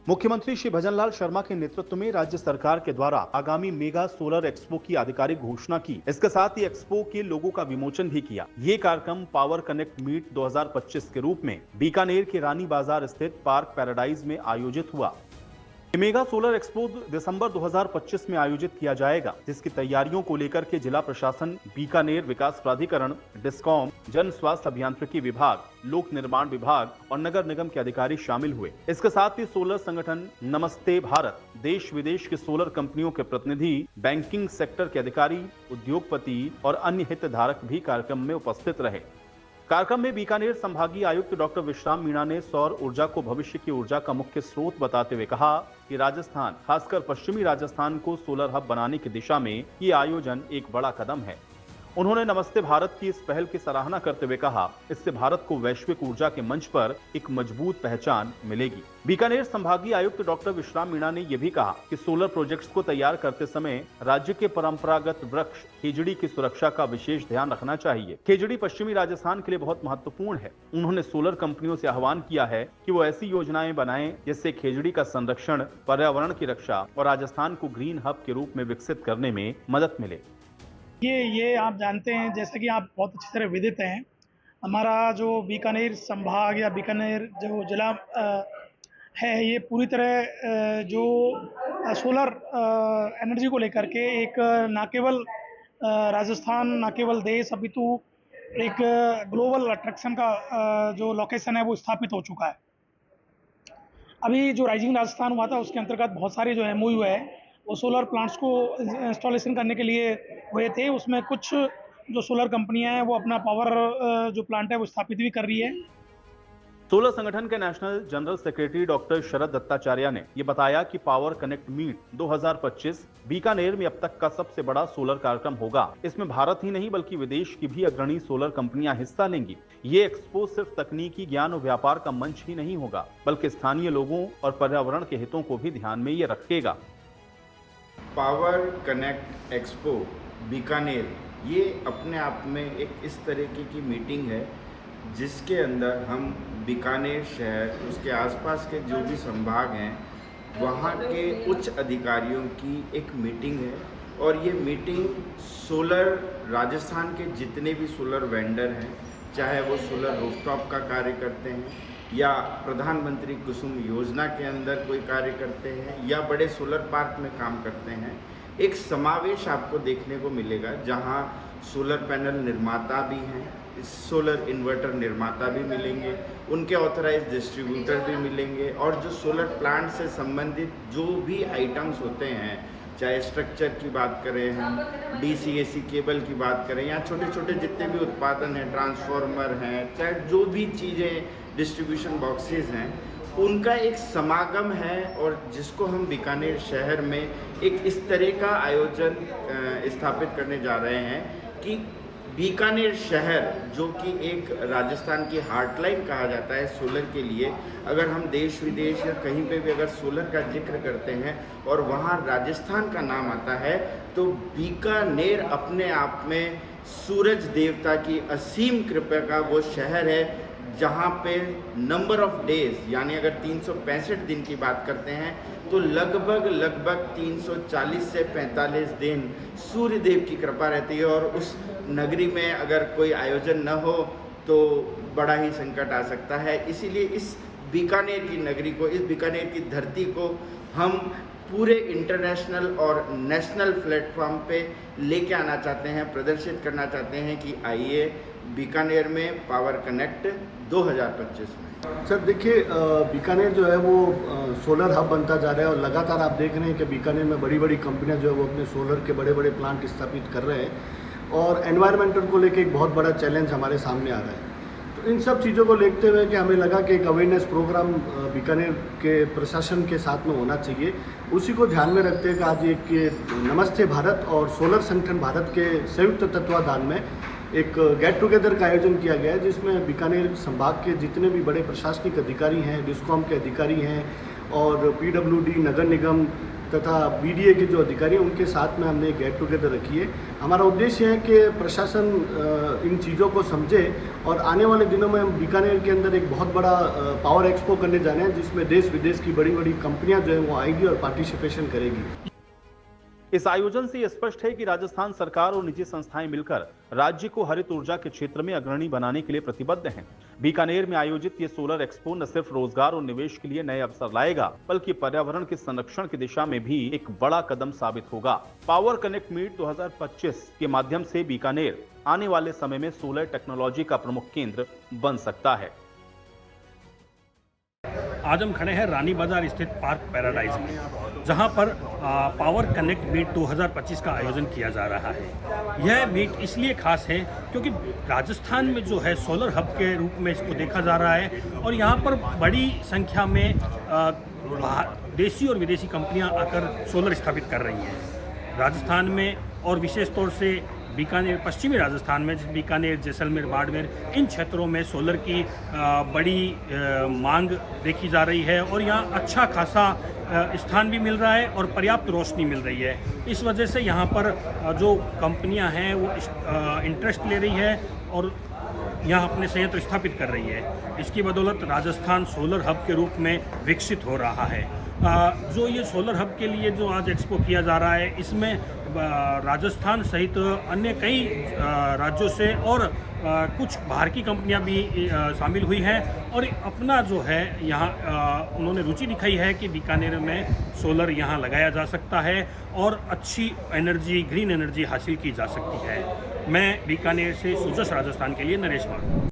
मुख्यमंत्री श्री भजनलाल शर्मा के नेतृत्व में राज्य सरकार के द्वारा आगामी मेगा सोलर एक्सपो की आधिकारिक घोषणा की। इसके साथ ही एक्सपो के लोगो का विमोचन भी किया। ये कार्यक्रम पावर कनेक्ट मीट 2025 के रूप में बीकानेर के रानी बाजार स्थित पार्क पैराडाइज में आयोजित हुआ। मेगा सोलर एक्सपो दिसंबर 2025 में आयोजित किया जाएगा, जिसकी तैयारियों को लेकर के जिला प्रशासन, बीकानेर विकास प्राधिकरण, डिस्कॉम, जन स्वास्थ्य अभियांत्रिकी विभाग, लोक निर्माण विभाग और नगर निगम के अधिकारी शामिल हुए। इसके साथ ही सोलर संगठन नमस्ते भारत, देश विदेश के सोलर कंपनियों के प्रतिनिधि, बैंकिंग सेक्टर के अधिकारी, उद्योगपति और अन्य हितधारक भी कार्यक्रम में उपस्थित रहे। कार्यक्रम में बीकानेर संभागीय आयुक्त डॉक्टर विश्राम मीणा ने सौर ऊर्जा को भविष्य की ऊर्जा का मुख्य स्रोत बताते हुए कहा कि राजस्थान, खासकर पश्चिमी राजस्थान को सोलर हब बनाने की दिशा में ये आयोजन एक बड़ा कदम है। उन्होंने नमस्ते भारत की इस पहल की सराहना करते हुए कहा, इससे भारत को वैश्विक ऊर्जा के मंच पर एक मजबूत पहचान मिलेगी। बीकानेर संभागीय आयुक्त डॉक्टर विश्राम मीणा ने यह भी कहा कि सोलर प्रोजेक्ट्स को तैयार करते समय राज्य के परंपरागत वृक्ष खेजड़ी की सुरक्षा का विशेष ध्यान रखना चाहिए। खेजड़ी पश्चिमी राजस्थान के लिए बहुत महत्वपूर्ण है। उन्होंने सोलर कंपनियों से आह्वान किया है कि वो ऐसी योजनाएं बनाएं जिससे खेजड़ी का संरक्षण, पर्यावरण की रक्षा और राजस्थान को ग्रीन हब के रूप में विकसित करने में मदद मिले। ये आप जानते हैं, जैसा कि आप बहुत अच्छी तरह विदित हैं, हमारा जो बीकानेर संभाग या बीकानेर जो जिला है, ये पूरी तरह जो सोलर एनर्जी को लेकर के एक ना केवल राजस्थान, ना केवल देश, अपितु एक ग्लोबल अट्रैक्शन का जो लोकेशन है वो स्थापित हो चुका है। अभी जो राइजिंग राजस्थान हुआ था उसके अंतर्गत बहुत सारे जो एमओयू है वो सोलर प्लांट्स को इंस्टॉलेशन करने के लिए हुए थे। उसमें कुछ जो सोलर कंपनियां हैं वो अपना पावर जो प्लांट है वो स्थापित भी कर रही है। सोलर संगठन के नेशनल जनरल सेक्रेटरी डॉक्टर शरद दत्ताचार्य ने यह बताया कि पावर कनेक्ट मीट 2025 बीकानेर में अब तक का सबसे बड़ा सोलर कार्यक्रम होगा। इसमें भारत ही नहीं बल्कि विदेश की भी अग्रणी सोलर कंपनियां हिस्सा लेंगी। ये एक्सपो सिर्फ तकनीकी ज्ञान और व्यापार का मंच ही नहीं होगा, बल्कि स्थानीय लोगों और पर्यावरण के हितों को भी ध्यान में ये रखेगा। पावर कनेक्ट एक्सपो बीकानेर ये अपने आप में एक इस तरीके की मीटिंग है जिसके अंदर हम बीकानेर शहर, उसके आसपास के जो भी संभाग हैं, वहाँ के उच्च अधिकारियों की एक मीटिंग है। और ये मीटिंग सोलर, राजस्थान के जितने भी सोलर वेंडर हैं, चाहे वो सोलर रूफटॉप का कार्य करते हैं या प्रधानमंत्री कुसुम योजना के अंदर कोई कार्य करते हैं या बड़े सोलर पार्क में काम करते हैं, एक समावेश आपको देखने को मिलेगा जहां सोलर पैनल निर्माता भी हैं, सोलर इन्वर्टर निर्माता भी मिलेंगे, उनके ऑथराइज्ड डिस्ट्रीब्यूटर भी मिलेंगे और जो सोलर प्लांट से संबंधित जो भी आइटम्स होते हैं, चाहे स्ट्रक्चर की बात करें, हम डीसी-एसी केबल की बात करें या छोटे छोटे जितने भी उत्पादन हैं, ट्रांसफार्मर हैं, चाहे जो भी चीज़ें डिस्ट्रीब्यूशन बॉक्सेस हैं, उनका एक समागम है। और जिसको हम बीकानेर शहर में एक इस तरह का आयोजन स्थापित करने जा रहे हैं कि बीकानेर शहर, जो कि एक राजस्थान की हार्टलाइन कहा जाता है सोलर के लिए, अगर हम देश विदेश या कहीं पे भी अगर सोलर का जिक्र करते हैं और वहाँ राजस्थान का नाम आता है तो बीकानेर अपने आप में सूरज देवता की असीम कृपा का वो शहर है जहाँ पे नंबर ऑफ डेज, यानी अगर 365 दिन की बात करते हैं तो लगभग 340 से 45 दिन सूर्य देव की कृपा रहती है। और उस नगरी में अगर कोई आयोजन न हो तो बड़ा ही संकट आ सकता है। इसीलिए इस बीकानेर की नगरी को, इस बीकानेर की धरती को हम पूरे इंटरनेशनल और नेशनल प्लेटफॉर्म पे लेके आना चाहते हैं, प्रदर्शित करना चाहते हैं कि आइए बीकानेर में पावर कनेक्ट 2025 में। सर देखिए, बीकानेर जो है वो सोलर हब बनता जा रहा है और लगातार आप देख रहे हैं कि बीकानेर में बड़ी बड़ी कंपनियां जो है वो अपने सोलर के बड़े बड़े प्लांट स्थापित कर रहे हैं और एनवायरमेंटल को लेके एक बहुत बड़ा चैलेंज हमारे सामने आ रहा है। तो इन सब चीज़ों को देखते हुए कि हमें लगा कि एक अवेयरनेस प्रोग्राम बीकानेर के प्रशासन के साथ में होना चाहिए। उसी को ध्यान में रखते हुए कि आज एक नमस्ते भारत और सोलर संगठन भारत के संयुक्त तत्वाधान में एक गेट टुगेदर का आयोजन किया गया है, जिसमें बीकानेर संभाग के जितने भी बड़े प्रशासनिक अधिकारी हैं, डिस्कॉम के अधिकारी हैं और पीडब्ल्यूडी, नगर निगम तथा BDA के जो अधिकारी हैं उनके साथ में हमने गेट टुगेदर रखी है। हमारा उद्देश्य है कि प्रशासन इन चीज़ों को समझे और आने वाले दिनों में हम बीकानेर के अंदर एक बहुत बड़ा पावर एक्सपो करने जा रहे हैं, जिसमें देश विदेश की बड़ी बड़ी कंपनियां जो है वो आएगी और पार्टिसिपेशन करेगी। इस आयोजन से यह स्पष्ट है कि राजस्थान सरकार और निजी संस्थाएं मिलकर राज्य को हरित ऊर्जा के क्षेत्र में अग्रणी बनाने के लिए प्रतिबद्ध हैं। बीकानेर में आयोजित ये सोलर एक्सपो न सिर्फ रोजगार और निवेश के लिए नए अवसर लाएगा, बल्कि पर्यावरण के संरक्षण की दिशा में भी एक बड़ा कदम साबित होगा। पावर कनेक्ट मीट 2025 के माध्यम से बीकानेर आने वाले समय में सोलर टेक्नोलॉजी का प्रमुख केंद्र बन सकता है। आज हम खड़े हैं रानी बाजार स्थित पार्क पैराडाइज में, जहां पर पावर कनेक्ट मीट 2025 का आयोजन किया जा रहा है। यह मीट इसलिए खास है क्योंकि राजस्थान में जो है सोलर हब के रूप में इसको देखा जा रहा है और यहां पर बड़ी संख्या में देशी और विदेशी कंपनियां आकर सोलर स्थापित कर रही हैं। राजस्थान में और विशेष तौर से बीकानेर, पश्चिमी राजस्थान में बीकानेर, जैसलमेर, बाड़मेर, इन क्षेत्रों में सोलर की बड़ी मांग देखी जा रही है और यहाँ अच्छा खासा स्थान भी मिल रहा है और पर्याप्त रोशनी मिल रही है। इस वजह से यहाँ पर जो कंपनियाँ हैं वो इंटरेस्ट ले रही है और यहाँ अपने संयंत्र स्थापित कर रही है। इसकी बदौलत राजस्थान सोलर हब के रूप में विकसित हो रहा है। जो ये सोलर हब के लिए जो आज एक्सपो किया जा रहा है, इसमें राजस्थान सहित अन्य कई राज्यों से और कुछ बाहर की कंपनियां भी शामिल हुई हैं और अपना जो है यहाँ उन्होंने रुचि दिखाई है कि बीकानेर में सोलर यहाँ लगाया जा सकता है और अच्छी एनर्जी, ग्रीन एनर्जी हासिल की जा सकती है। मैं बीकानेर से सुजस राजस्थान के लिए नरेश मान।